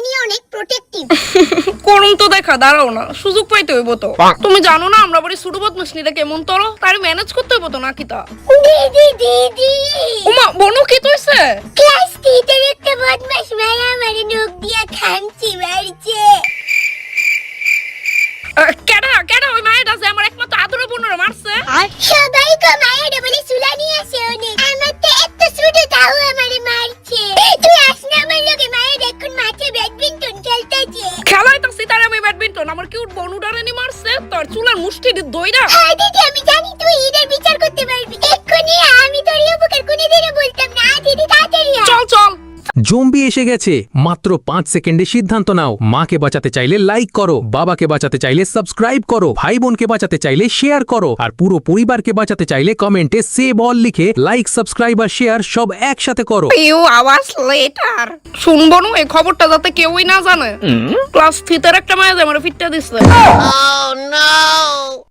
নিয়ে অনেক প্রোটেক্টিভ। করুন তো দেখা, দাঁড়াও না, সুযোগ পাইতে হইব তো। তুমি জানো না আমরা বাড়ি ছোট বদমাশনিরা কেমন তর, তার ম্যানেজ করতে হইব তো নাকি তা। দিদি দিদি ওমা বনু কি তুইছে? ক্লাস 3 এর একটা বদমাশ মায়া আমারে নখ দিয়া খামচি মারছে। কেডা কেডা ওই মায়েরা যে আমার একমাত্র আদর বোনের মারছে? সবাই কো মায়ের বলে সুলানি আছে অনেক, আমার তো এত ছোট তাও আমারে মারছে। তুই আস না আমার লগে, মায়ের এখন মাঠে ব্যাডমিন্টন খেলতেছে। খেলাইতাছি তার আমি ব্যাডমিন্টন, আমার কিউট বনু ডারেনি মারছে তোর চুলার মুষ্টি দইরা। হ্যাঁ দিদি আমি জানি তুই এদের বিচার করতে পারবি, এক্ষুনি আমি তোর এই উপকার কোনোদিনও বলতাম না। দিদি তাড়াতাড়ি আয়। চল চল। জম্বি এসে গেছে, মাত্র 5 সেকেন্ডে সিদ্ধান্ত নাও। মাকে বাঁচাতে চাইলে লাইক করো, বাবাকে বাঁচাতে চাইলে সাবস্ক্রাইব করো, ভাই বোনকে বাঁচাতে চাইলে শেয়ার করো, আর পুরো পরিবারকে বাঁচাতে চাইলে কমেন্টে সেভ অল লিখে লাইক সাবস্ক্রাইব আর শেয়ার সব একসাথে করো। ইউ আওয়াজ লেটার শুনবো না এই খবরটা যাতে কেউই না জানে। ক্লাস 3 এর একটা মায়া যে আমার ফিটটা দিছে। Oh no!